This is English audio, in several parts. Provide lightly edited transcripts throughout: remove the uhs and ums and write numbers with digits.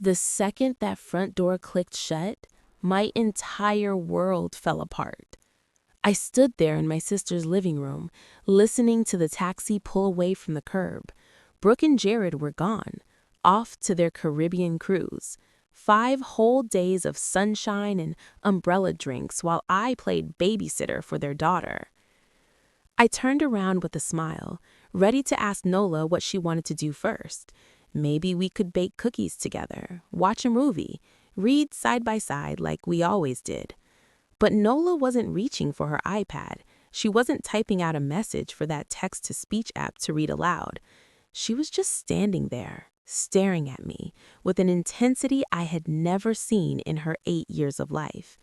The second that front door clicked shut, my entire world fell apart. I stood there in my sister's living room, listening to the taxi pull away from the curb. Brooke and Jared were gone, off to their Caribbean cruise. 5 whole days of sunshine and umbrella drinks while I played babysitter for their daughter. I turned around with a smile, ready to ask Nola what she wanted to do first. Maybe we could bake cookies together, watch a movie, read side by side like we always did. But Nola wasn't reaching for her iPad. She wasn't typing out a message for that text-to-speech app to read aloud. She was just standing there, staring at me, with an intensity I had never seen in her 8 years of life.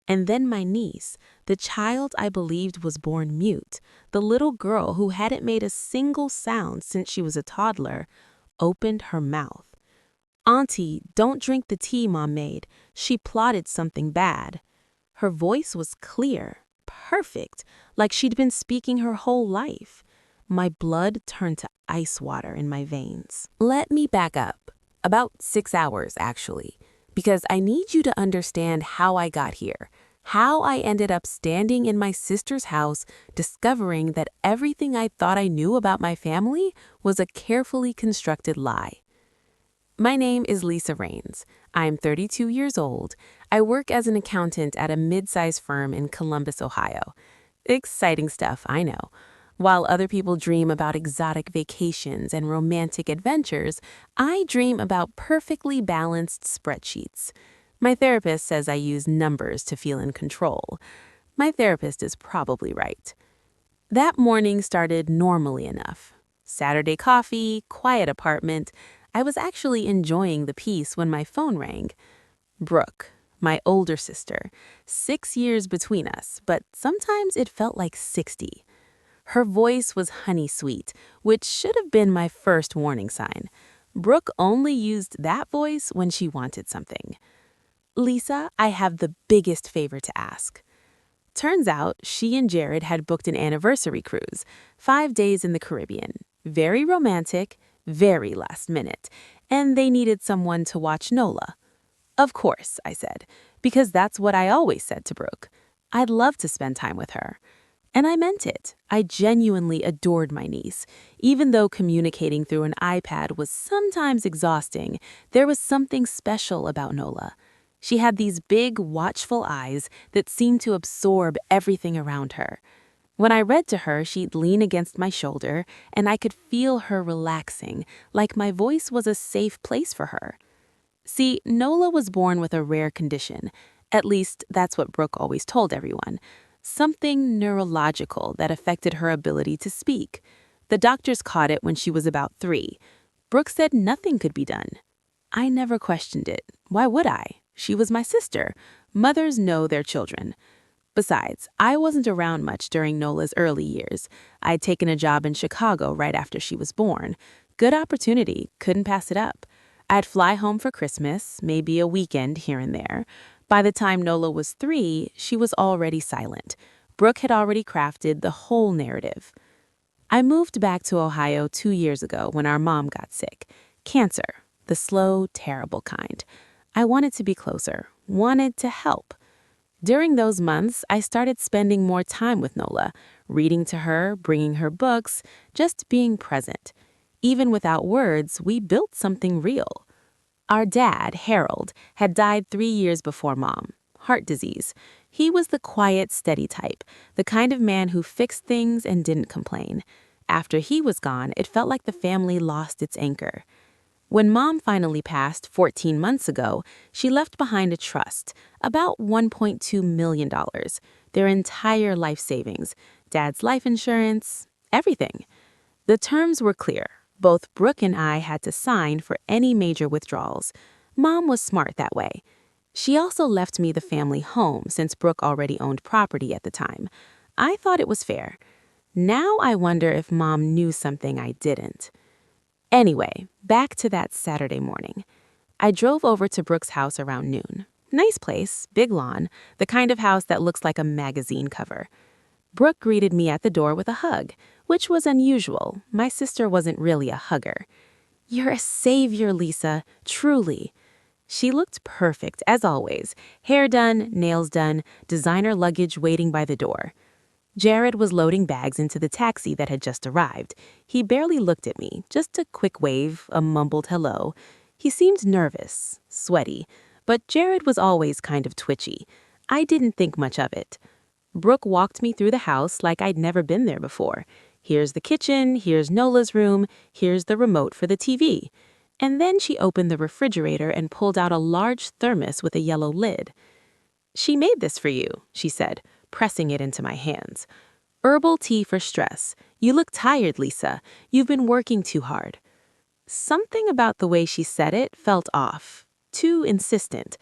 And then my niece, the child I believed was born mute, the little girl who hadn't made a single sound since she was a toddler, opened her mouth. "Auntie, don't drink the tea Mom made. She plotted something bad." Her voice was clear, perfect, like she'd been speaking her whole life. My blood turned to ice water in my veins. Let me back up. About 6 hours, actually, because I need you to understand how I got here, how I ended up standing in my sister's house, discovering that everything I thought I knew about my family was a carefully constructed lie. My name is Lisa Rains. I'm 32 years old. I work as an accountant at a mid-sized firm in Columbus, Ohio. Exciting stuff, I know. While other people dream about exotic vacations and romantic adventures, I dream about perfectly balanced spreadsheets. My therapist says I use numbers to feel in control. My therapist is probably right. That morning started normally enough. Saturday coffee, quiet apartment. I was actually enjoying the peace when my phone rang. Brooke, my older sister, 6 years between us, but sometimes it felt like 60. Her voice was honey sweet, which should have been my first warning sign. Brooke only used that voice when she wanted something. "Lisa, I have the biggest favor to ask." Turns out she and Jared had booked an anniversary cruise, 5 days in the Caribbean. Very romantic, very last minute, and they needed someone to watch Nola. "Of course," I said, because that's what I always said to Brooke. I'd love to spend time with her. And I meant it. I genuinely adored my niece. Even though communicating through an iPad was sometimes exhausting, there was something special about Nola. She had these big, watchful eyes that seemed to absorb everything around her. When I read to her, she'd lean against my shoulder, and I could feel her relaxing, like my voice was a safe place for her. See, Nola was born with a rare condition. At least, that's what Brooke always told everyone. Something neurological that affected her ability to speak. The doctors caught it when she was about 3. Brooke said nothing could be done. I never questioned it. Why would I? She was my sister. Mothers know their children. Besides, I wasn't around much during Nola's early years. I'd taken a job in Chicago right after she was born. Good opportunity, couldn't pass it up. I'd fly home for Christmas, maybe a weekend here and there. By the time Nola was 3, she was already silent. Brooke had already crafted the whole narrative. I moved back to Ohio 2 years ago when our mom got sick. Cancer, the slow, terrible kind. I wanted to be closer, wanted to help. During those months, I started spending more time with Nola, reading to her, bringing her books, just being present. Even without words, we built something real. Our dad, Harold, had died 3 years before Mom. Heart disease. He was the quiet, steady type, the kind of man who fixed things and didn't complain. After he was gone, it felt like the family lost its anchor. When Mom finally passed 14 months ago, she left behind a trust, about $1.2 million, their entire life savings, Dad's life insurance, everything. The terms were clear. Both Brooke and I had to sign for any major withdrawals. Mom was smart that way. She also left me the family home since Brooke already owned property at the time. I thought it was fair. Now I wonder if Mom knew something I didn't. Anyway, back to that Saturday morning. I drove over to Brooke's house around noon. Nice place, big lawn, the kind of house that looks like a magazine cover. Brooke greeted me at the door with a hug, which was unusual. My sister wasn't really a hugger. "You're a savior, Lisa, truly." She looked perfect, as always. Hair done, nails done, designer luggage waiting by the door. Jared was loading bags into the taxi that had just arrived. He barely looked at me, just a quick wave, a mumbled hello. He seemed nervous, sweaty, but Jared was always kind of twitchy. I didn't think much of it. Brooke walked me through the house like I'd never been there before. Here's the kitchen, here's Nola's room, here's the remote for the TV. And then she opened the refrigerator and pulled out a large thermos with a yellow lid. "She made this for you," she said, pressing it into my hands. "Herbal tea for stress. You look tired, Lisa. You've been working too hard." Something about the way she said it felt off, too insistent.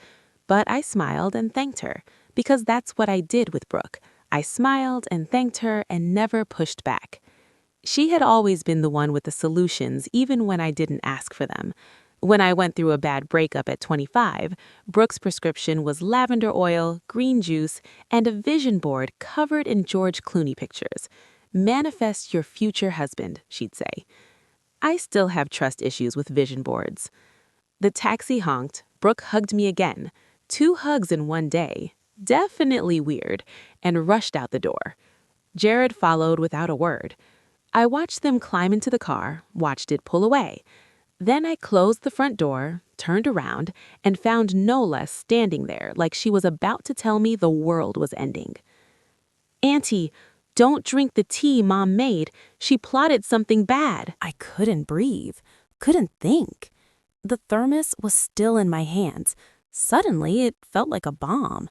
But I smiled and thanked her, because that's what I did with Brooke. I smiled and thanked her and never pushed back. She had always been the one with the solutions, even when I didn't ask for them. When I went through a bad breakup at 25, Brooke's prescription was lavender oil, green juice, and a vision board covered in George Clooney pictures. "Manifest your future husband," she'd say. I still have trust issues with vision boards. The taxi honked. Brooke hugged me again. 2 hugs in one day. Definitely weird. And rushed out the door. Jared followed without a word. I watched them climb into the car, watched it pull away. Then I closed the front door, turned around, and found Nola standing there like she was about to tell me the world was ending. "Auntie, don't drink the tea Mom made. She plotted something bad." I couldn't breathe, couldn't think. The thermos was still in my hands. Suddenly, it felt like a bomb.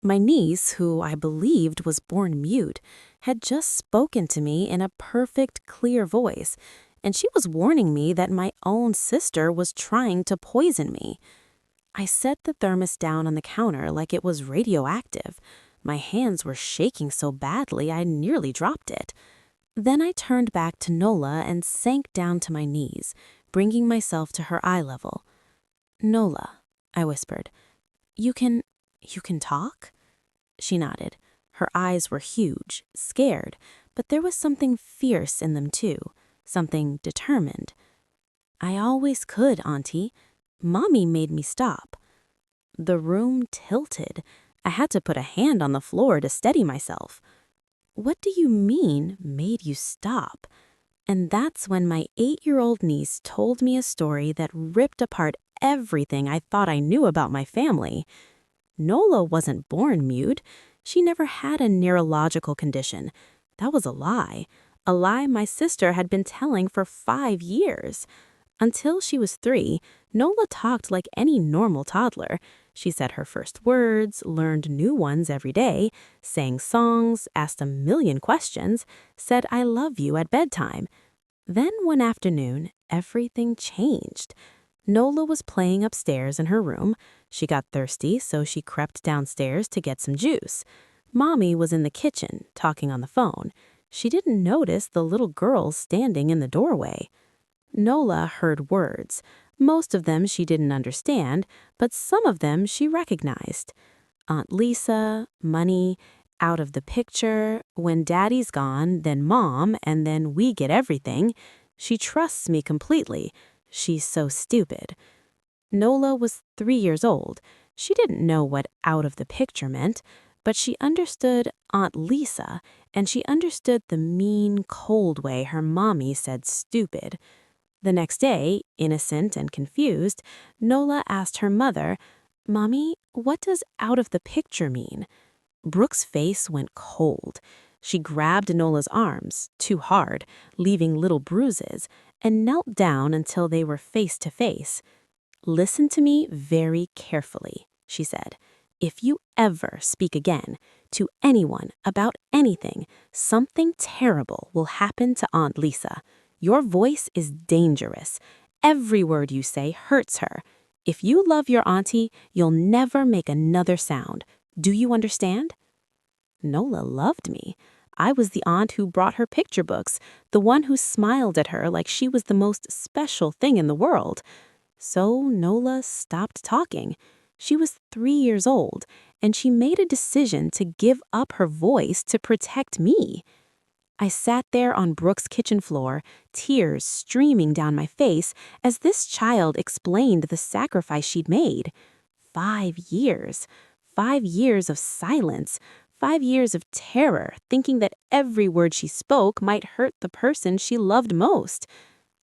My niece, who I believed was born mute, had just spoken to me in a perfect, clear voice, and she was warning me that my own sister was trying to poison me. I set the thermos down on the counter like it was radioactive. My hands were shaking so badly I nearly dropped it. Then I turned back to Nola and sank down to my knees, bringing myself to her eye level. "Nola," I whispered, you can talk?" She nodded. Her eyes were huge, scared, but there was something fierce in them too, something determined. "I always could, Auntie. Mommy made me stop." The room tilted. I had to put a hand on the floor to steady myself. "What do you mean, made you stop?" And that's when my 8-year-old niece told me a story that ripped apart everything I thought I knew about my family. Nola wasn't born mute. She never had a neurological condition. That was a lie my sister had been telling for 5 years. Until she was 3, Nola talked like any normal toddler. She said her first words, learned new ones every day, sang songs, asked a million questions, said "I love you" at bedtime. Then one afternoon, everything changed. Nola was playing upstairs in her room. She got thirsty, so she crept downstairs to get some juice. Mommy was in the kitchen, talking on the phone. She didn't notice the little girl standing in the doorway. Nola heard words. Most of them she didn't understand, but some of them she recognized. Aunt Lisa, money, out of the picture, when Daddy's gone, then Mom, and then we get everything. She trusts me completely. She's so stupid. Nola was 3 years old. She didn't know what out of the picture meant, but she understood Aunt Lisa, and she understood the mean, cold way her mommy said stupid. The next day, innocent and confused, Nola asked her mother, "Mommy, what does out of the picture mean?" Brooke's face went cold. She grabbed Nola's arms, too hard, leaving little bruises, and knelt down until they were face to face. "Listen to me very carefully," she said. "If you ever speak again to anyone about anything, something terrible will happen to Aunt Lisa. Your voice is dangerous. Every word you say hurts her. If you love your auntie, you'll never make another sound. Do you understand?" Nola loved me. I was the aunt who brought her picture books, the one who smiled at her like she was the most special thing in the world. So Nola stopped talking. She was 3 years old, and she made a decision to give up her voice to protect me. I sat there on Brooke's kitchen floor, tears streaming down my face as this child explained the sacrifice she'd made. 5 years. 5 years of silence. 5 years of terror, thinking that every word she spoke might hurt the person she loved most.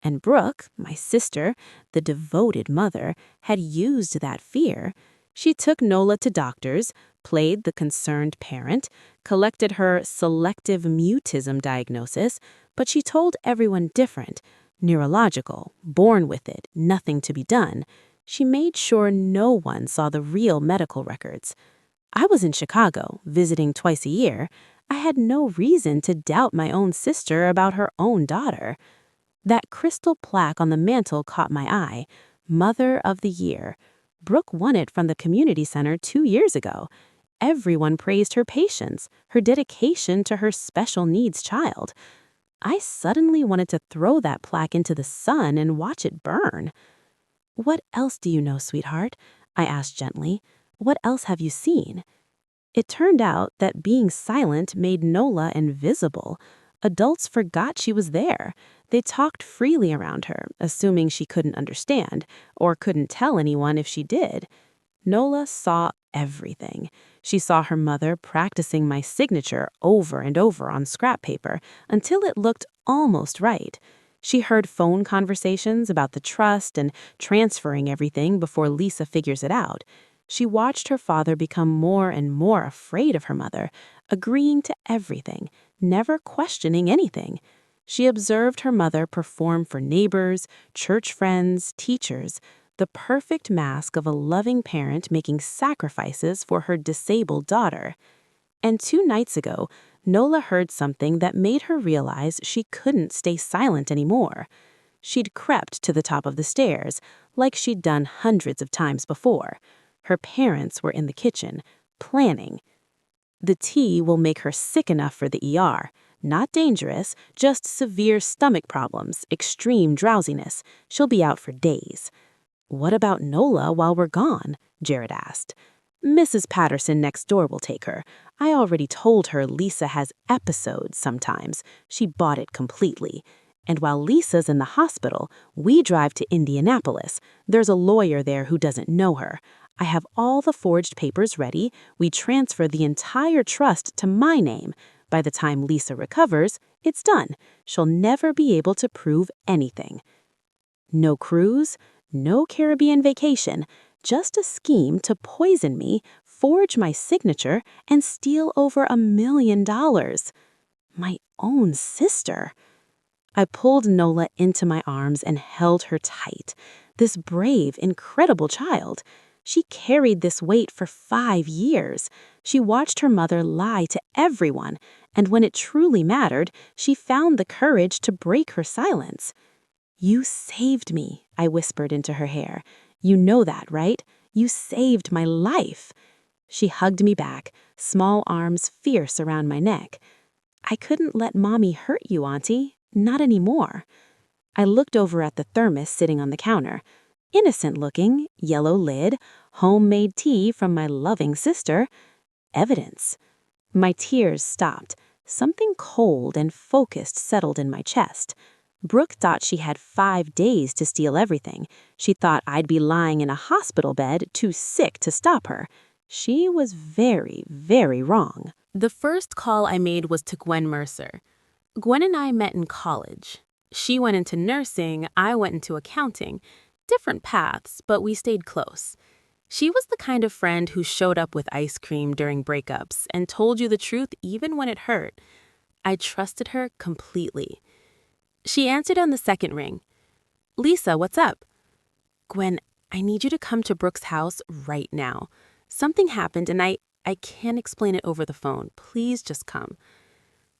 And Brooke, my sister, the devoted mother, had used that fear. She took Nola to doctors, played the concerned parent, collected her selective mutism diagnosis, but she told everyone different. Neurological, born with it, nothing to be done. She made sure no one saw the real medical records. I was in Chicago, visiting twice a year. I had no reason to doubt my own sister about her own daughter. That crystal plaque on the mantle caught my eye. Mother of the Year. Brooke won it from the community center 2 years ago. Everyone praised her patience, her dedication to her special needs child. I suddenly wanted to throw that plaque into the sun and watch it burn. "What else do you know, sweetheart?" I asked gently. "What else have you seen?" It turned out that being silent made Nola invisible. Adults forgot she was there. They talked freely around her, assuming she couldn't understand, or couldn't tell anyone if she did. Nola saw everything. She saw her mother practicing my signature over and over on scrap paper until it looked almost right. She heard phone conversations about the trust and transferring everything before Lisa figures it out. She watched her father become more and more afraid of her mother, agreeing to everything, never questioning anything. She observed her mother perform for neighbors, church friends, teachers, the perfect mask of a loving parent making sacrifices for her disabled daughter. And 2 nights ago, Nola heard something that made her realize she couldn't stay silent anymore. She'd crept to the top of the stairs, like she'd done hundreds of times before. Her parents were in the kitchen, planning. The tea will make her sick enough for the ER. Not dangerous, just severe stomach problems, extreme drowsiness. She'll be out for days. "What about Nola while we're gone?" Jared asked. "Mrs. Patterson next door will take her. I already told her Lisa has episodes sometimes. She bought it completely. And while Lisa's in the hospital, we drive to Indianapolis. There's a lawyer there who doesn't know her. I have all the forged papers ready. We transfer the entire trust to my name. By the time Lisa recovers, it's done. She'll never be able to prove anything." No cruise, no Caribbean vacation, just a scheme to poison me, forge my signature, and steal over $1 million. My own sister. I pulled Nola into my arms and held her tight. This brave, incredible child. She carried this weight for 5 years. She watched her mother lie to everyone, and when it truly mattered, she found the courage to break her silence. "You saved me," I whispered into her hair. "You know that, right? You saved my life." She hugged me back, small arms fierce around my neck. "I couldn't let Mommy hurt you, Auntie. Not anymore." I looked over at the thermos sitting on the counter. Innocent looking, yellow lid, homemade tea from my loving sister. Evidence. My tears stopped. Something cold and focused settled in my chest. Brooke thought she had 5 days to steal everything. She thought I'd be lying in a hospital bed, too sick to stop her. She was very, very wrong. The first call I made was to Gwen Mercer. Gwen and I met in college. She went into nursing, I went into accounting. Different paths, but we stayed close. She was the kind of friend who showed up with ice cream during breakups and told you the truth even when it hurt. I trusted her completely. She answered on the second ring. "Lisa, what's up?" "Gwen, I need you to come to Brooke's house right now. Something happened and I can't explain it over the phone. Please just come."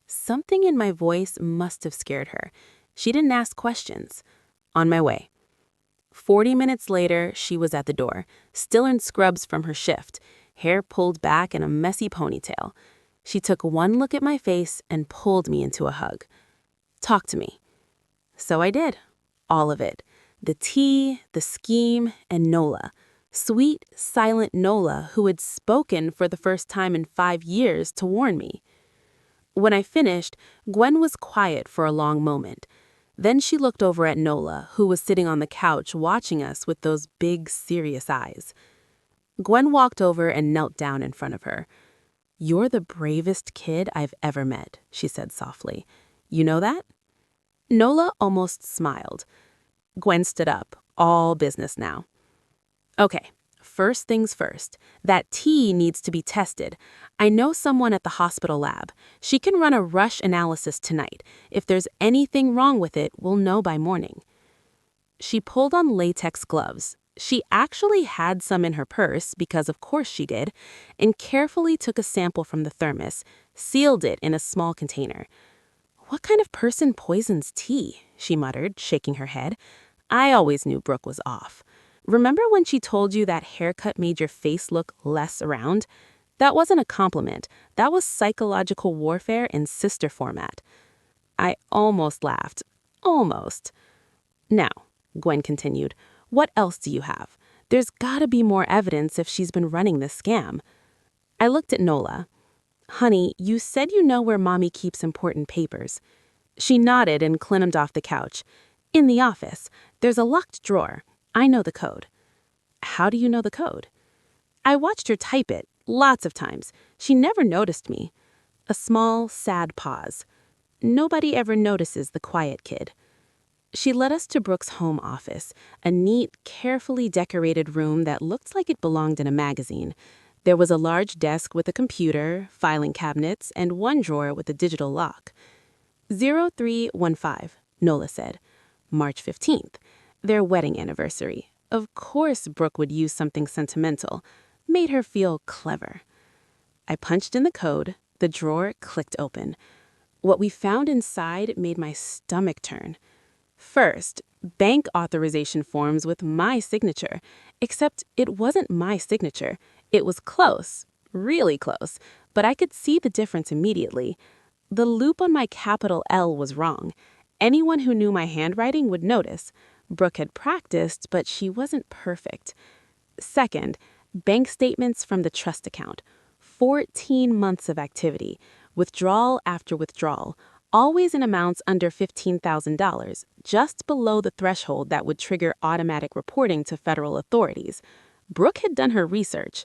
Something in my voice must have scared her. She didn't ask questions. On my way. 40 minutes later, she was at the door, still in scrubs from her shift, hair pulled back in a messy ponytail. She took one look at my face and pulled me into a hug. "Talk to me." So I did. All of it. The tea, the scheme, and Nola. Sweet, silent Nola who had spoken for the first time in 5 years to warn me. When I finished, Gwen was quiet for a long moment. Then she looked over at Nola, who was sitting on the couch watching us with those big, serious eyes. Gwen walked over and knelt down in front of her. "You're the bravest kid I've ever met," she said softly. "You know that?" Nola almost smiled. Gwen stood up, all business now. "Okay, first things first. That tea needs to be tested. I know someone at the hospital lab. She can run a rush analysis tonight. If there's anything wrong with it, we'll know by morning." She pulled on latex gloves. She actually had some in her purse, because of course she did, and carefully took a sample from the thermos, sealed it in a small container. "What kind of person poisons tea?" she muttered, shaking her head. I always knew Brooke was off. "Remember when she told you that haircut made your face look less round? That wasn't a compliment. That was psychological warfare in sister format." I almost laughed. Almost. "Now," Gwen continued, "what else do you have? There's gotta be more evidence if she's been running this scam." I looked at Nola. "Honey, you said you know where Mommy keeps important papers." She nodded and clambered off the couch. "In the office. There's a locked drawer. I know the code." "How do you know the code?" "I watched her type it, lots of times. She never noticed me." A small, sad pause. Nobody ever notices the quiet kid. She led us to Brooke's home office, a neat, carefully decorated room that looked like it belonged in a magazine. There was a large desk with a computer, filing cabinets, and one drawer with a digital lock. 0315, Nola said. March 15th, their wedding anniversary. Of course Brooke would use something sentimental. Made her feel clever. I punched in the code. The drawer clicked open. What we found inside made my stomach turn. First, bank authorization forms with my signature, except it wasn't my signature. It was close, really close, but I could see the difference immediately. The loop on my capital L was wrong. Anyone who knew my handwriting would notice. Brooke had practiced, but she wasn't perfect. Second, bank statements from the trust account. 14 months of activity, withdrawal after withdrawal, always in amounts under $15,000, just below the threshold that would trigger automatic reporting to federal authorities. Brooke had done her research.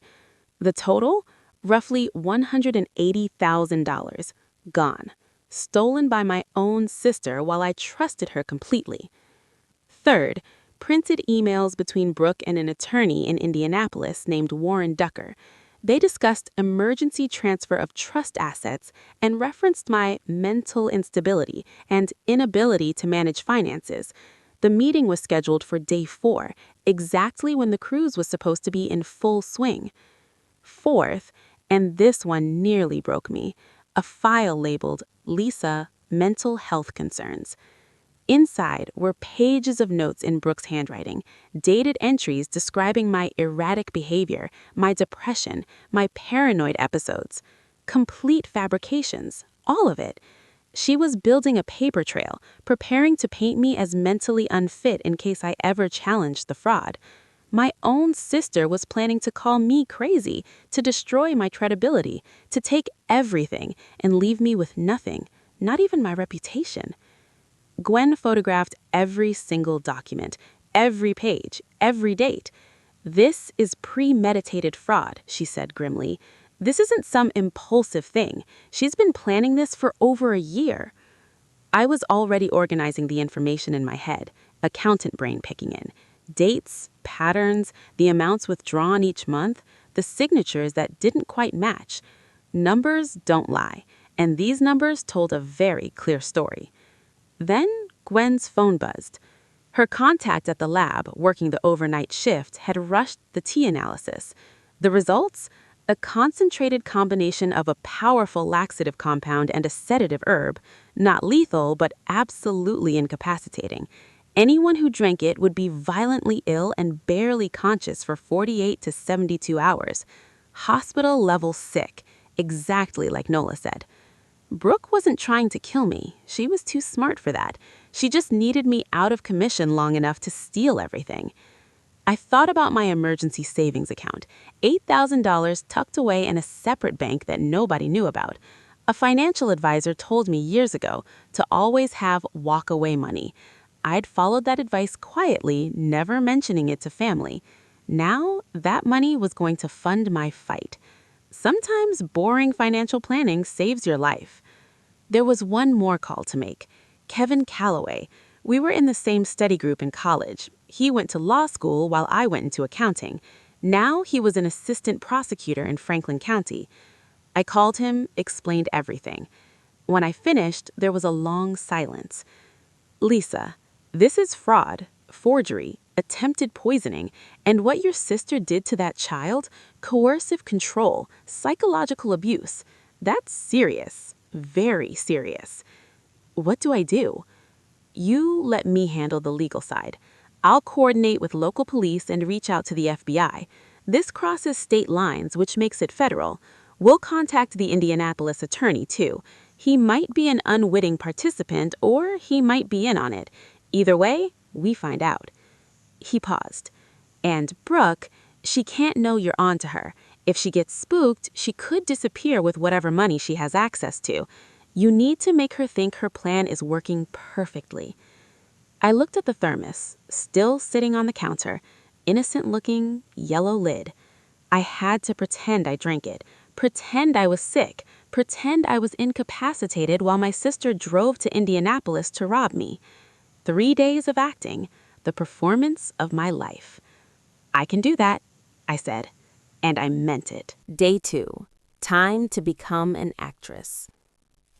The total? Roughly $180,000. Gone. Stolen by my own sister while I trusted her completely. Third, printed emails between Brooke and an attorney in Indianapolis named Warren Ducker. They discussed emergency transfer of trust assets and referenced my mental instability and inability to manage finances. The meeting was scheduled for day 4, exactly when the cruise was supposed to be in full swing. Fourth, and this one nearly broke me, a file labeled Lisa, Mental Health Concerns. Inside were pages of notes in Brooke's handwriting, dated entries describing my erratic behavior, my depression, my paranoid episodes. Complete fabrications, all of it. She was building a paper trail, preparing to paint me as mentally unfit in case I ever challenged the fraud. My own sister was planning to call me crazy, to destroy my credibility, to take everything and leave me with nothing, not even my reputation. Gwen photographed every single document, every page, every date. "This is premeditated fraud," she said grimly. "This isn't some impulsive thing. She's been planning this for over a year." I was already organizing the information in my head, accountant brain picking in. Dates, patterns, the amounts withdrawn each month, the signatures that didn't quite match. Numbers don't lie, and these numbers told a very clear story. Then Gwen's phone buzzed. Her contact at the lab, working the overnight shift, had rushed the tea analysis. The results? A concentrated combination of a powerful laxative compound and a sedative herb, not lethal, but absolutely incapacitating. Anyone who drank it would be violently ill and barely conscious for 48 to 72 hours. Hospital level sick, exactly like Nola said. Brooke wasn't trying to kill me. She was too smart for that. She just needed me out of commission long enough to steal everything. I thought about my emergency savings account, $8,000 tucked away in a separate bank that nobody knew about. A financial advisor told me years ago to always have walk-away money. I'd followed that advice quietly, never mentioning it to family. Now, that money was going to fund my fight. Sometimes boring financial planning saves your life. There was one more call to make. Kevin Calloway. We were in the same study group in college. He went to law school while I went into accounting. Now he was an assistant prosecutor in Franklin County. I called him, explained everything. When I finished, there was a long silence. Lisa, this is fraud, forgery, attempted poisoning, and what your sister did to that child, coercive control, psychological abuse. That's serious, very serious. What do I do? You let me handle the legal side. I'll coordinate with local police and reach out to the FBI. This crosses state lines, which makes it federal. We'll contact the Indianapolis attorney, too. He might be an unwitting participant, or he might be in on it. Either way, we find out. He paused. And Brooke, she can't know you're onto her. If she gets spooked, she could disappear with whatever money she has access to. You need to make her think her plan is working perfectly. I looked at the thermos, still sitting on the counter, innocent-looking, yellow lid. I had to pretend I drank it, pretend I was sick, pretend I was incapacitated while my sister drove to Indianapolis to rob me. 3 days of acting, the performance of my life. I can do that, I said, and I meant it. Day 2. Time to become an actress.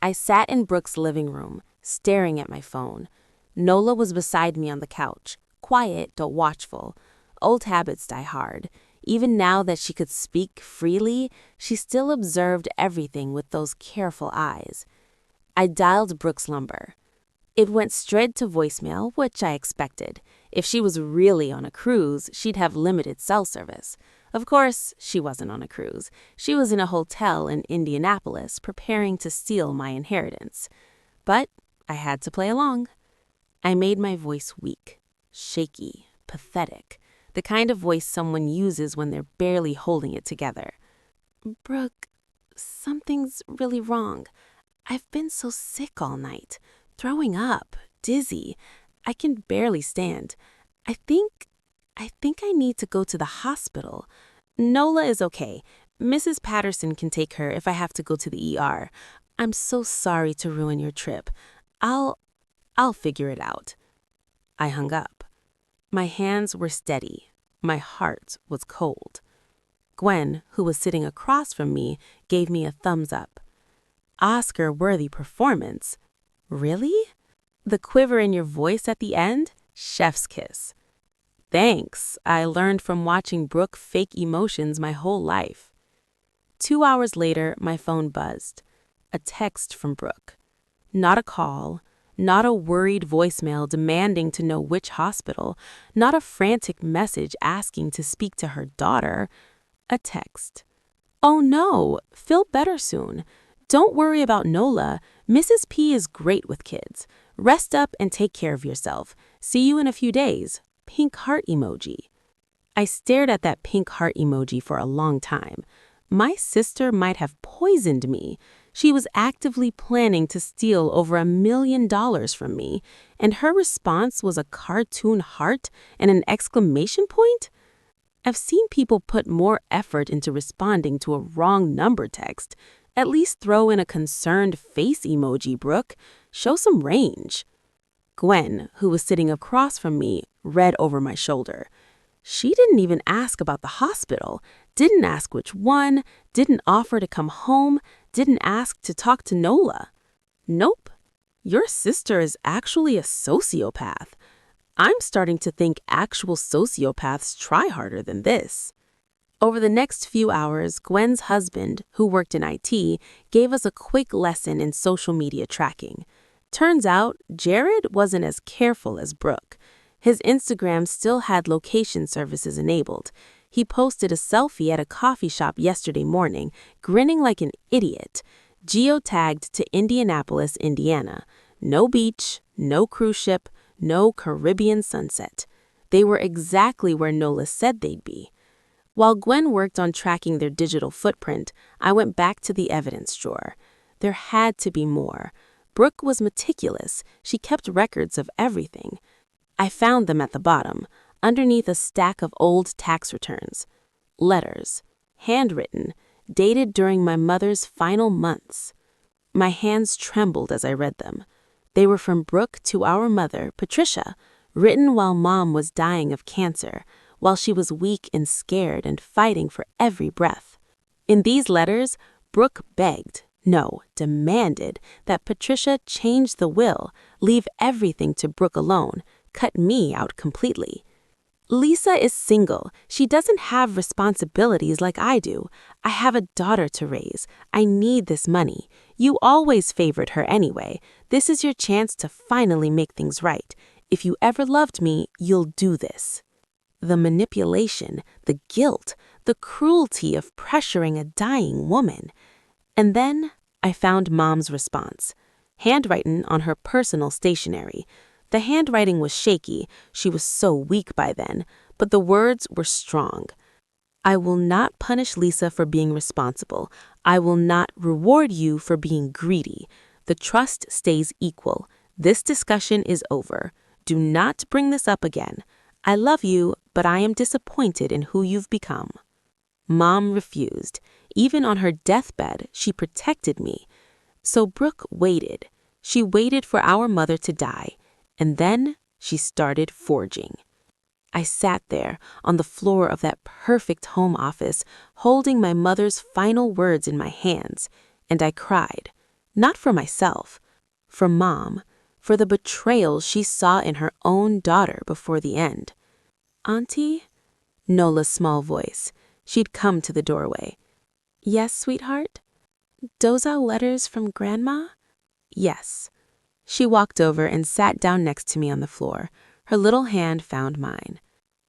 I sat in Brooke's living room, staring at my phone. Nola was beside me on the couch, quiet but watchful. Old habits die hard. Even now that she could speak freely, she still observed everything with those careful eyes. I dialed Brooke's number. It went straight to voicemail, which I expected. If she was really on a cruise, she'd have limited cell service. Of course, she wasn't on a cruise. She was in a hotel in Indianapolis preparing to steal my inheritance. But I had to play along. I made my voice weak, shaky, pathetic, the kind of voice someone uses when they're barely holding it together. Brooke, something's really wrong. I've been so sick all night, throwing up, dizzy. I can barely stand. I think I need to go to the hospital. Nola is okay. Mrs. Patterson can take her if I have to go to the ER. I'm so sorry to ruin your trip. I'll figure it out. I hung up. My hands were steady. My heart was cold. Gwen, who was sitting across from me, gave me a thumbs up. Oscar-worthy performance. Really? The quiver in your voice at the end? Chef's kiss. Thanks. I learned from watching Brooke fake emotions my whole life. 2 hours later, my phone buzzed. A text from Brooke. Not a call, not a worried voicemail demanding to know which hospital, not a frantic message asking to speak to her daughter. A text. Oh no, feel better soon. Don't worry about Nola. Mrs. P is great with kids. Rest up and take care of yourself. See you in a few days. Pink heart emoji. I stared at that pink heart emoji for a long time. My sister might have poisoned me. She was actively planning to steal over $1 million from me, and her response was a cartoon heart and an exclamation point? I've seen people put more effort into responding to a wrong number text. At least throw in a concerned face emoji, Brooke. Show some range. Gwen, who was sitting across from me, read over my shoulder. She didn't even ask about the hospital, didn't ask which one, didn't offer to come home, didn't ask to talk to Nola. Nope. Your sister is actually a sociopath. I'm starting to think actual sociopaths try harder than this. Over the next few hours, Gwen's husband, who worked in IT, gave us a quick lesson in social media tracking. Turns out, Jared wasn't as careful as Brooke. His Instagram still had location services enabled. He posted a selfie at a coffee shop yesterday morning, grinning like an idiot, geotagged to Indianapolis, Indiana. No beach, no cruise ship, no Caribbean sunset. They were exactly where Nola said they'd be. While Gwen worked on tracking their digital footprint, I went back to the evidence drawer. There had to be more. Brooke was meticulous. She kept records of everything. I found them at the bottom, underneath a stack of old tax returns. Letters, handwritten, dated during my mother's final months. My hands trembled as I read them. They were from Brooke to our mother, Patricia, written while Mom was dying of cancer, while she was weak and scared and fighting for every breath. In these letters, Brooke begged, no, demanded, that Patricia change the will, leave everything to Brooke alone, cut me out completely. Lisa is single. She doesn't have responsibilities like I do. I have a daughter to raise. I need this money. You always favored her anyway. This is your chance to finally make things right. If you ever loved me, you'll do this. The manipulation, the guilt, the cruelty of pressuring a dying woman. And then I found Mom's response, handwritten on her personal stationery. The handwriting was shaky, she was so weak by then, but the words were strong. I will not punish Lisa for being responsible. I will not reward you for being greedy. The trust stays equal. This discussion is over. Do not bring this up again. I love you, but I am disappointed in who you've become. Mom refused. Even on her deathbed, she protected me. So Brooke waited. She waited for our mother to die. And then she started forging. I sat there on the floor of that perfect home office, holding my mother's final words in my hands, and I cried. Not for myself, for Mom, for the betrayal she saw in her own daughter before the end. Auntie? Nola's small voice. She'd come to the doorway. Yes, sweetheart? Those are letters from Grandma? Yes. She walked over and sat down next to me on the floor. Her little hand found mine.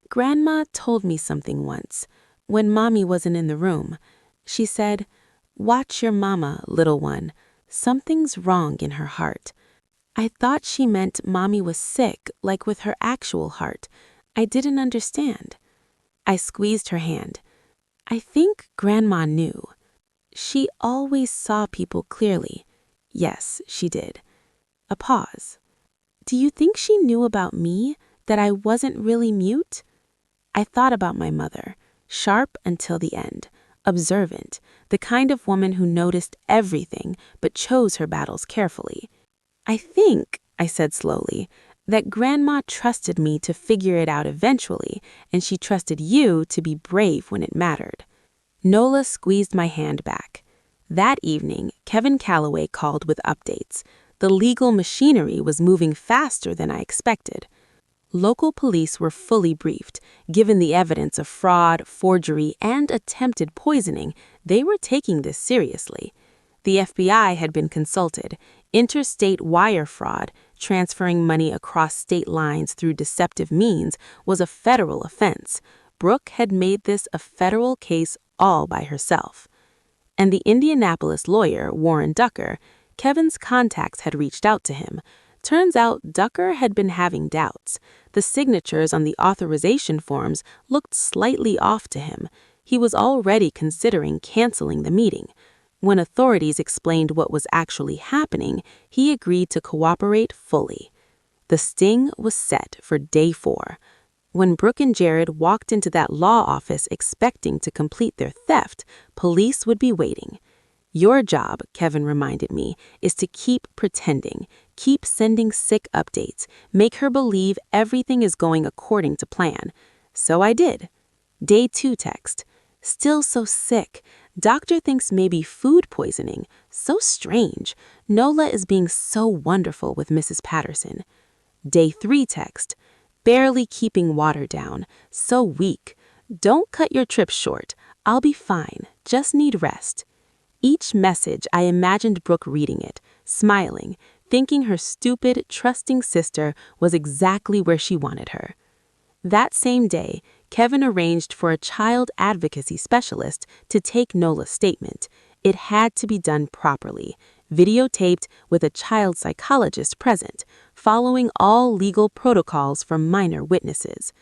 Grandma told me something once, when Mommy wasn't in the room. She said, "Watch your mama, little one. Something's wrong in her heart." I thought she meant Mommy was sick, like with her actual heart. I didn't understand. I squeezed her hand. I think Grandma knew. She always saw people clearly. Yes, she did. A pause. Do you think she knew about me, that I wasn't really mute? I thought about my mother, sharp until the end, observant, the kind of woman who noticed everything but chose her battles carefully. I think, I said slowly, that Grandma trusted me to figure it out eventually, and she trusted you to be brave when it mattered. Nola squeezed my hand back. That evening, Kevin Calloway called with updates. The legal machinery was moving faster than I expected. Local police were fully briefed. Given the evidence of fraud, forgery, and attempted poisoning, they were taking this seriously. The FBI had been consulted. Interstate wire fraud, transferring money across state lines through deceptive means, was a federal offense. Brooke had made this a federal case all by herself. And the Indianapolis lawyer, Warren Ducker, Kevin's contacts had reached out to him. Turns out Ducker had been having doubts. The signatures on the authorization forms looked slightly off to him. He was already considering canceling the meeting. When authorities explained what was actually happening, he agreed to cooperate fully. The sting was set for day 4. When Brooke and Jared walked into that law office expecting to complete their theft, police would be waiting. Your job, Kevin reminded me, is to keep pretending, keep sending sick updates, make her believe everything is going according to plan. So I did. Day 2 text. Still so sick. Doctor thinks maybe food poisoning. So strange. Nola is being so wonderful with Mrs. Patterson. Day 3 text. Barely keeping water down. So weak. Don't cut your trip short. I'll be fine. Just need rest. Each message, I imagined Brooke reading it, smiling, thinking her stupid, trusting sister was exactly where she wanted her. That same day, Kevin arranged for a child advocacy specialist to take Nola's statement. It had to be done properly, videotaped with a child psychologist present, following all legal protocols for minor witnesses.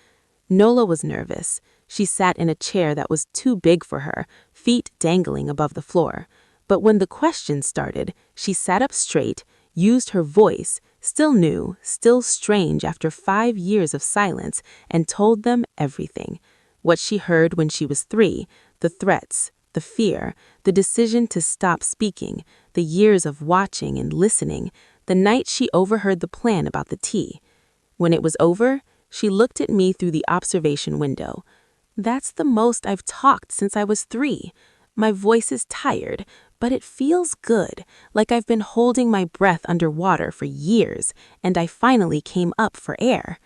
Nola was nervous. She sat in a chair that was too big for her, feet dangling above the floor. But when the questions started, she sat up straight, used her voice, still new, still strange after 5 years of silence, and told them everything. What she heard when she was 3, the threats, the fear, the decision to stop speaking, the years of watching and listening, the night she overheard the plan about the tea. When it was over, she looked at me through the observation window. That's the most I've talked since I was 3. My voice is tired, but it feels good, like I've been holding my breath underwater for years, and I finally came up for air.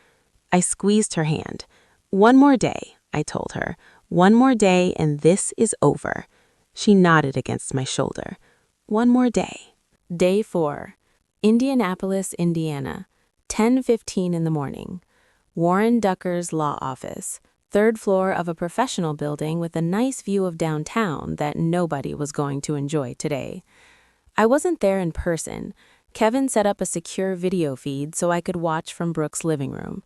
I squeezed her hand. "One more day," I told her. "One more day, and this is over." She nodded against my shoulder. "One more day." Day 4. Indianapolis, Indiana. 10:15 in the morning. Warren Ducker's law office. 3rd floor of a professional building with a nice view of downtown that nobody was going to enjoy today. I wasn't there in person. Kevin set up a secure video feed so I could watch from Brooke's living room.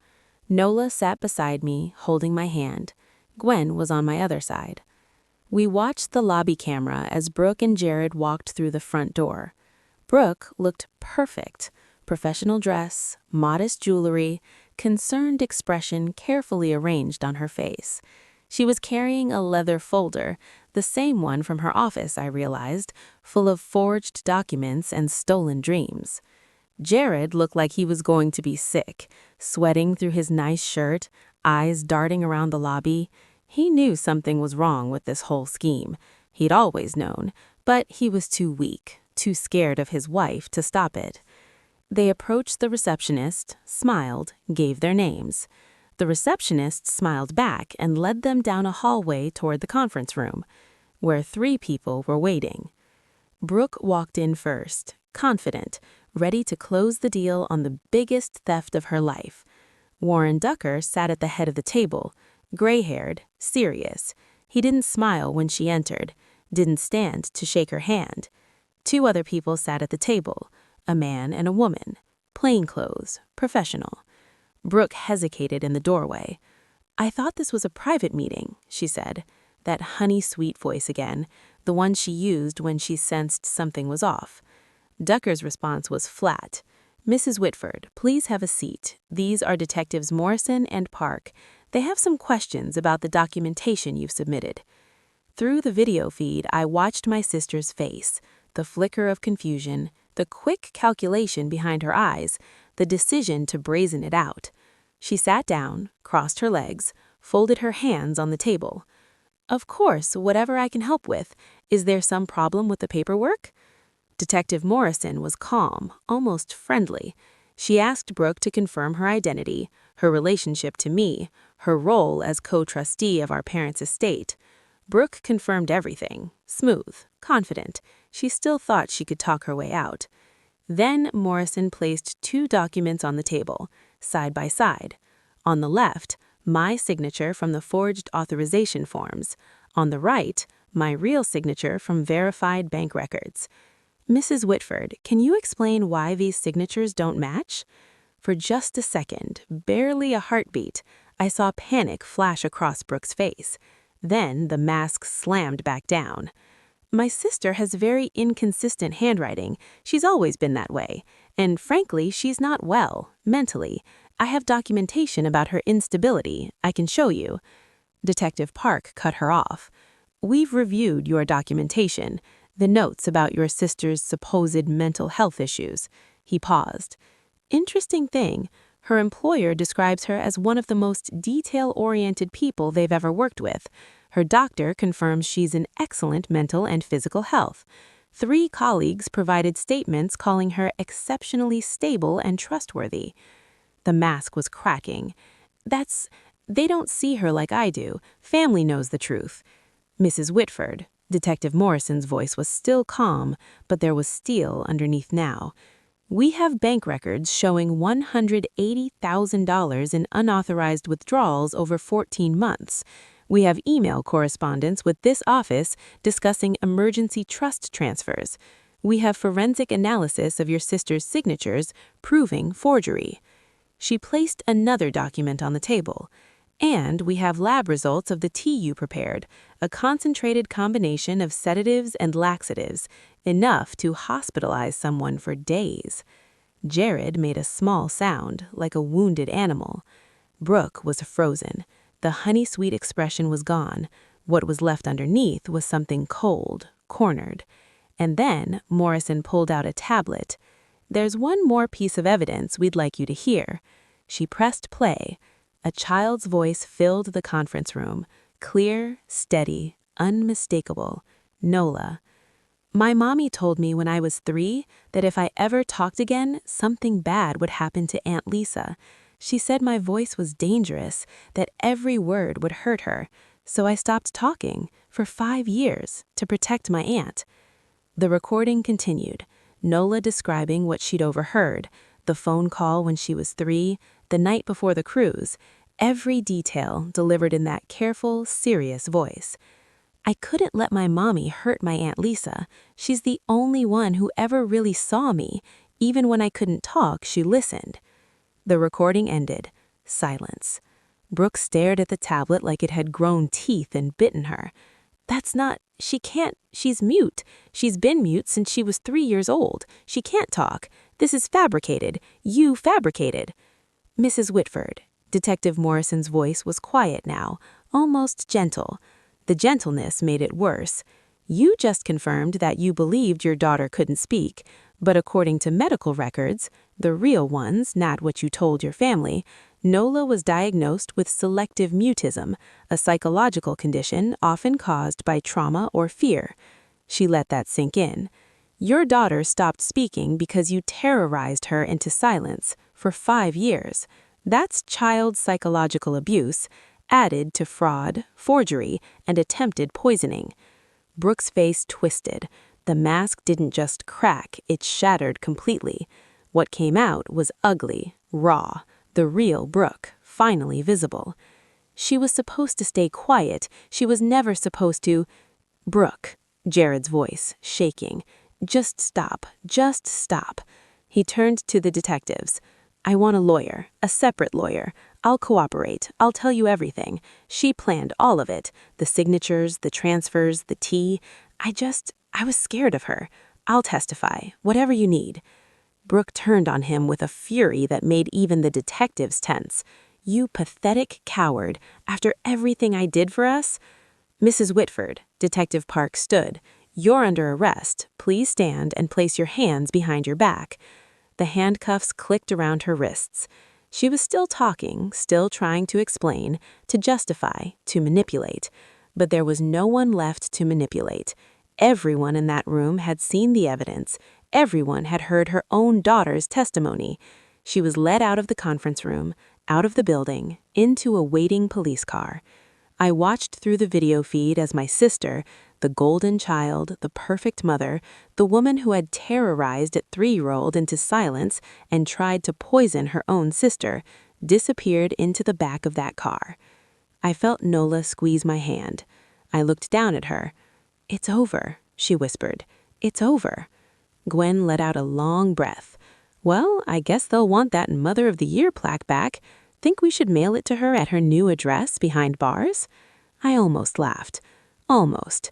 Nola sat beside me, holding my hand. Gwen was on my other side. We watched the lobby camera as Brooke and Jared walked through the front door. Brooke looked perfect. Professional dress, modest jewelry, concerned expression carefully arranged on her face. She was carrying a leather folder, the same one from her office, I realized, full of forged documents and stolen dreams. Jared looked like he was going to be sick, sweating through his nice shirt, eyes darting around the lobby. He knew something was wrong with this whole scheme. He'd always known, but he was too weak, too scared of his wife to stop it. They approached the receptionist, smiled, gave their names. The receptionist smiled back and led them down a hallway toward the conference room, where 3 people were waiting. Brooke walked in first, confident, ready to close the deal on the biggest theft of her life. Warren Ducker sat at the head of the table, gray-haired, serious. He didn't smile when she entered, didn't stand to shake her hand. 2 other people sat at the table, a man and a woman, plainclothes, professional. Brooke hesitated in the doorway. "I thought this was a private meeting," she said, that honey-sweet voice again, the one she used when she sensed something was off. Ducker's response was flat. "Mrs. Whitford, please have a seat. These are Detectives Morrison and Park. They have some questions about the documentation you've submitted." Through the video feed, I watched my sister's face, the flicker of confusion, the quick calculation behind her eyes, the decision to brazen it out. She sat down, crossed her legs, folded her hands on the table. "Of course, whatever I can help with. Is there some problem with the paperwork?" Detective Morrison was calm, almost friendly. She asked Brooke to confirm her identity, her relationship to me, her role as co-trustee of our parents' estate. Brooke confirmed everything, smooth, confident. She still thought she could talk her way out. Then Morrison placed 2 documents on the table, side by side. On the left, my signature from the forged authorization forms. On the right, my real signature from verified bank records. "Mrs. Whitford, can you explain why these signatures don't match?" For just a second, barely a heartbeat, I saw panic flash across Brooke's face. Then the mask slammed back down. "My sister has very inconsistent handwriting. She's always been that way. And frankly, she's not well, mentally. I have documentation about her instability. I can show you." Detective Park cut her off. "We've reviewed your documentation, the notes about your sister's supposed mental health issues." He paused. "Interesting thing, her employer describes her as one of the most detail-oriented people they've ever worked with. Her doctor confirms she's in excellent mental and physical health. 3 colleagues provided statements calling her exceptionally stable and trustworthy." The mask was cracking. They don't see her like I do. Family knows the truth." "Mrs. Whitford." Detective Morrison's voice was still calm, but there was steel underneath now. "We have bank records showing $180,000 in unauthorized withdrawals over 14 months. We have email correspondence with this office discussing emergency trust transfers. We have forensic analysis of your sister's signatures proving forgery." She placed another document on the table. And we have lab results of the tea you prepared, a concentrated combination of sedatives and laxatives, enough to hospitalize someone for days. Jared made a small sound, like a wounded animal. Brooke was frozen. The honey-sweet expression was gone. What was left underneath was something cold, cornered. And then Morrison pulled out a tablet. "There's one more piece of evidence we'd like you to hear." She pressed play. A child's voice filled the conference room, clear, steady, unmistakable. Nola. "My mommy told me when I was 3 that if I ever talked again, something bad would happen to Aunt Lisa. She said my voice was dangerous, that every word would hurt her, so I stopped talking for 5 years to protect my aunt." The recording continued, Nola describing what she'd overheard, the phone call when she was 3, the night before the cruise, every detail delivered in that careful, serious voice. "I couldn't let my mommy hurt my Aunt Lisa. She's the only one who ever really saw me. Even when I couldn't talk, she listened." The recording ended. Silence. Brooke stared at the tablet like it had grown teeth and bitten her. She can't, she's mute. She's been mute since she was 3 years old. She can't talk. This is fabricated. You fabricated." "Mrs. Whitford." Detective Morrison's voice was quiet now, almost gentle. The gentleness made it worse. "You just confirmed that you believed your daughter couldn't speak, but according to medical records, the real ones, not what you told your family, Nola was diagnosed with selective mutism, a psychological condition often caused by trauma or fear." She let that sink in. "Your daughter stopped speaking because you terrorized her into silence for 5 years. That's child psychological abuse, added to fraud, forgery, and attempted poisoning." Brooke's face twisted. The mask didn't just crack, it shattered completely. What came out was ugly, raw, the real Brooke, finally visible. She was supposed to stay quiet. She was never supposed to— "Brooke," Jared's voice, shaking. "Just stop. Just stop." He turned to the detectives. "I want a lawyer, a separate lawyer. I'll cooperate. I'll tell you everything. She planned all of it. The signatures, the transfers, the tea. I was scared of her. I'll testify. Whatever you need." Brooke turned on him with a fury that made even the detectives tense. "You pathetic coward. After everything I did for us?" "Mrs. Whitford," Detective Park stood. "You're under arrest. Please stand and place your hands behind your back." The handcuffs clicked around her wrists. She was still talking, still trying to explain, to justify, to manipulate. But there was no one left to manipulate. Everyone in that room had seen the evidence. Everyone had heard her own daughter's testimony. She was led out of the conference room, out of the building, into a waiting police car. I watched through the video feed as my sister, the golden child, the perfect mother, the woman who had terrorized a 3-year-old into silence and tried to poison her own sister, disappeared into the back of that car. I felt Nola squeeze my hand. I looked down at her. "It's over," she whispered. "It's over." Gwen let out a long breath. "Well, I guess they'll want that Mother of the Year plaque back. Think we should mail it to her at her new address behind bars?" I almost laughed. Almost.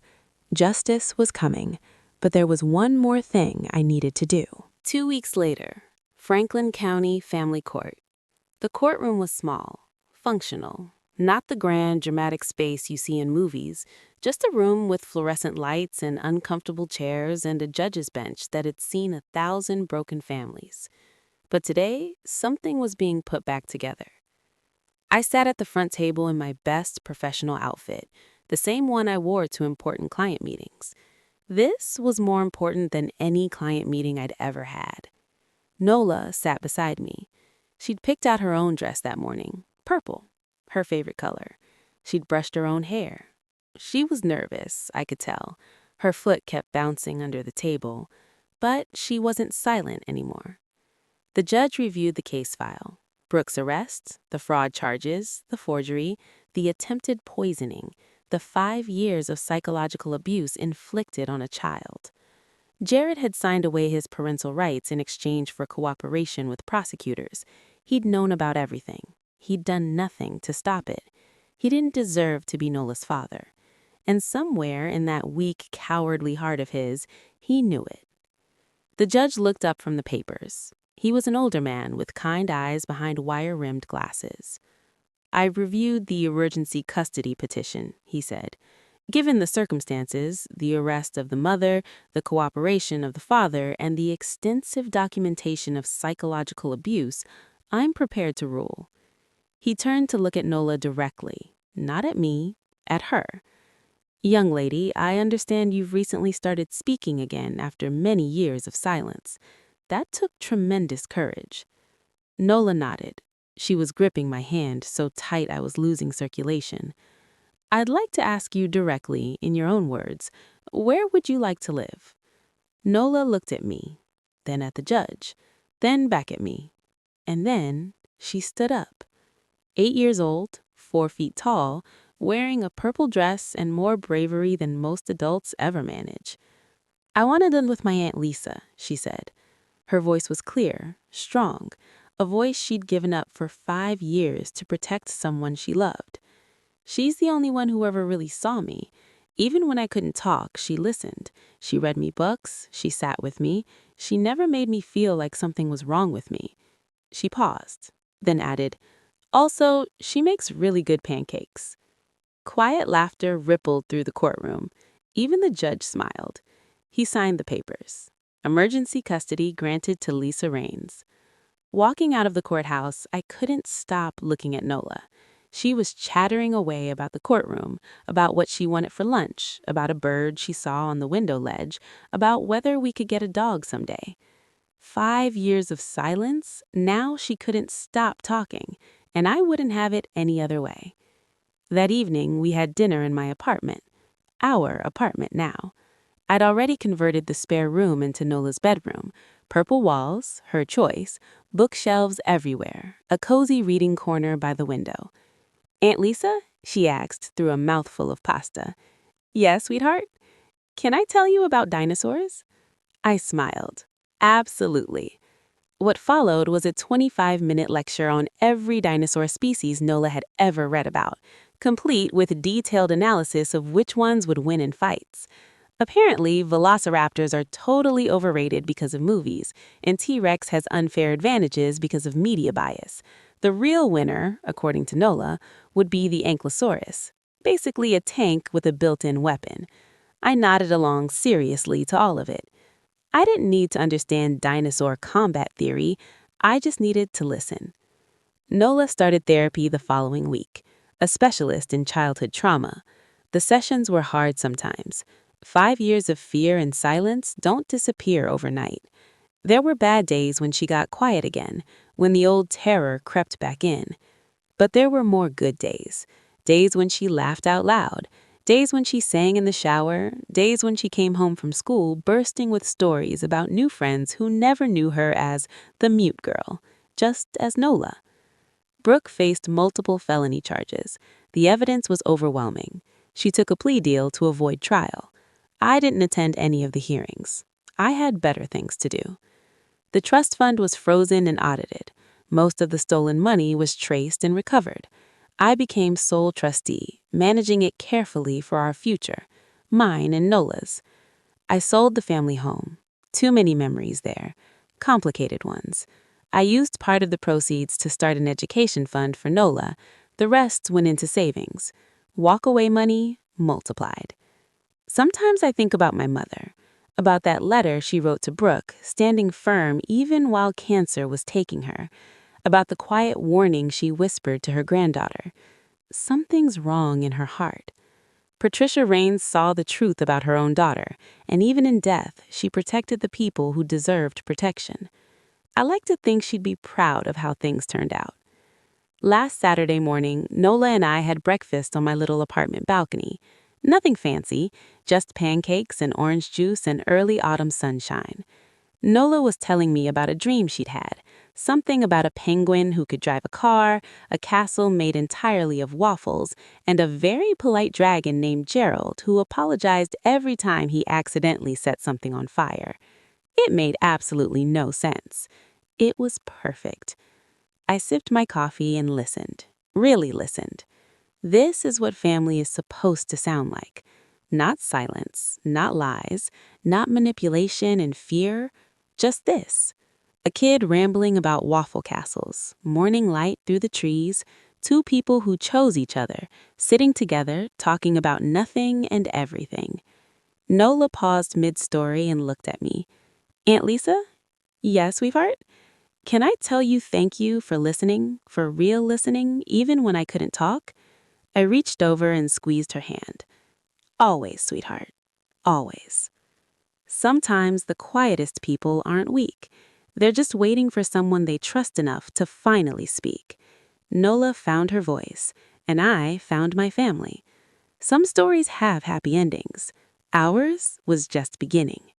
Justice was coming, but there was one more thing I needed to do. 2 weeks later, Franklin County Family Court. The courtroom was small, functional, not the grand, dramatic space you see in movies, just a room with fluorescent lights and uncomfortable chairs and a judge's bench that had seen 1,000 broken families. But today, something was being put back together. I sat at the front table in my best professional outfit, the same one I wore to important client meetings. This was more important than any client meeting I'd ever had. Nola sat beside me. She'd picked out her own dress that morning, purple, her favorite color. She'd brushed her own hair. She was nervous, I could tell. Her foot kept bouncing under the table, but she wasn't silent anymore. The judge reviewed the case file. Brooke's arrest, the fraud charges, the forgery, the attempted poisoning, the 5 years of psychological abuse inflicted on a child. Jared had signed away his parental rights in exchange for cooperation with prosecutors. He'd known about everything. He'd done nothing to stop it. He didn't deserve to be Nola's father. And somewhere in that weak, cowardly heart of his, he knew it. The judge looked up from the papers. He was an older man with kind eyes behind wire-rimmed glasses. "I reviewed the emergency custody petition," he said. "Given the circumstances, the arrest of the mother, the cooperation of the father, and the extensive documentation of psychological abuse, I'm prepared to rule." He turned to look at Nola directly, not at me, at her. "Young lady, I understand you've recently started speaking again after many years of silence. That took tremendous courage." Nola nodded. She was gripping my hand so tight I was losing circulation. "I'd like to ask you directly, in your own words, where would you like to live?" Nola looked at me, then at the judge, then back at me. And then she stood up. 8 years old, 4 feet tall, wearing a purple dress and more bravery than most adults ever manage. "I want to live with my Aunt Lisa," she said. Her voice was clear, strong, a voice she'd given up for 5 years to protect someone she loved. "She's the only one who ever really saw me. Even when I couldn't talk, she listened. She read me books, she sat with me. She never made me feel like something was wrong with me." She paused, then added, "Also, she makes really good pancakes." Quiet laughter rippled through the courtroom. Even the judge smiled. He signed the papers. Emergency custody granted to Lisa Raines. Walking out of the courthouse, I couldn't stop looking at Nola. She was chattering away about the courtroom, about what she wanted for lunch, about a bird she saw on the window ledge, about whether we could get a dog someday. 5 years of silence, now she couldn't stop talking, and I wouldn't have it any other way. That evening, we had dinner in my apartment. Our apartment now. I'd already converted the spare room into Nola's bedroom. Purple walls, her choice, bookshelves everywhere, a cozy reading corner by the window. "Aunt Lisa?" she asked through a mouthful of pasta. "Yes, sweetheart? Can I tell you about dinosaurs?" I smiled. Absolutely. What followed was a 25-minute lecture on every dinosaur species Nola had ever read about, complete with detailed analysis of which ones would win in fights. Apparently, velociraptors are totally overrated because of movies, and T-Rex has unfair advantages because of media bias. The real winner, according to Nola, would be the Ankylosaurus, basically a tank with a built-in weapon. I nodded along seriously to all of it. I didn't need to understand dinosaur combat theory, I just needed to listen. Nola started therapy the following week, a specialist in childhood trauma. The sessions were hard sometimes. 5 years of fear and silence don't disappear overnight. There were bad days when she got quiet again, when the old terror crept back in. But there were more good days. Days when she laughed out loud. Days when she sang in the shower. Days when she came home from school bursting with stories about new friends who never knew her as the mute girl, just as Nola. Brooke faced multiple felony charges. The evidence was overwhelming. She took a plea deal to avoid trial. I didn't attend any of the hearings. I had better things to do. The trust fund was frozen and audited. Most of the stolen money was traced and recovered. I became sole trustee, managing it carefully for our future, mine and Nola's. I sold the family home. Too many memories there, complicated ones. I used part of the proceeds to start an education fund for Nola. The rest went into savings. Walkaway money multiplied. Sometimes I think about my mother, about that letter she wrote to Brooke, standing firm even while cancer was taking her, about the quiet warning she whispered to her granddaughter. Something's wrong in her heart. Patricia Raines saw the truth about her own daughter, and even in death, she protected the people who deserved protection. I like to think she'd be proud of how things turned out. Last Saturday morning, Nola and I had breakfast on my little apartment balcony. Nothing fancy, just pancakes and orange juice and early autumn sunshine. Nola was telling me about a dream she'd had, something about a penguin who could drive a car, a castle made entirely of waffles, and a very polite dragon named Gerald who apologized every time he accidentally set something on fire. It made absolutely no sense. It was perfect. I sipped my coffee and listened, really listened. This is what family is supposed to sound like. Not silence, not lies, not manipulation and fear, just this. A kid rambling about waffle castles, morning light through the trees, two people who chose each other, sitting together, talking about nothing and everything. Nola paused mid-story and looked at me. Aunt Lisa? Yes, sweetheart? Can I tell you thank you for listening, for real listening, even when I couldn't talk? I reached over and squeezed her hand. Always, sweetheart. Always. Sometimes the quietest people aren't weak. They're just waiting for someone they trust enough to finally speak. Nola found her voice, and I found my family. Some stories have happy endings. Ours was just beginning.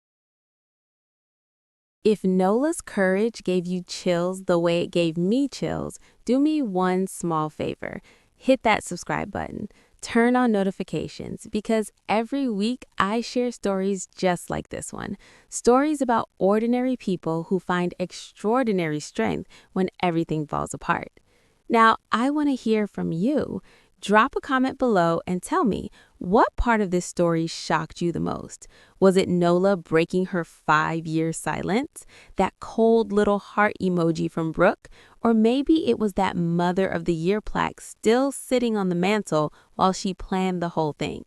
If Nola's courage gave you chills the way it gave me chills, do me one small favor. Hit that subscribe button. Turn on notifications because every week I share stories just like this one. Stories about ordinary people who find extraordinary strength when everything falls apart. Now, I want to hear from you. Drop a comment below and tell me, what part of this story shocked you the most? Was it Nola breaking her 5-year silence? That cold little heart emoji from Brooke? Or maybe it was that Mother of the Year plaque still sitting on the mantle while she planned the whole thing?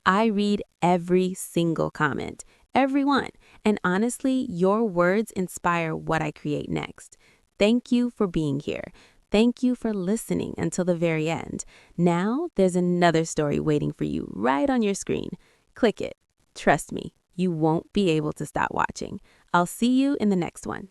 I read every single comment, every one, and honestly, your words inspire what I create next. Thank you for being here. Thank you for listening until the very end. Now, there's another story waiting for you right on your screen. Click it. Trust me, you won't be able to stop watching. I'll see you in the next one.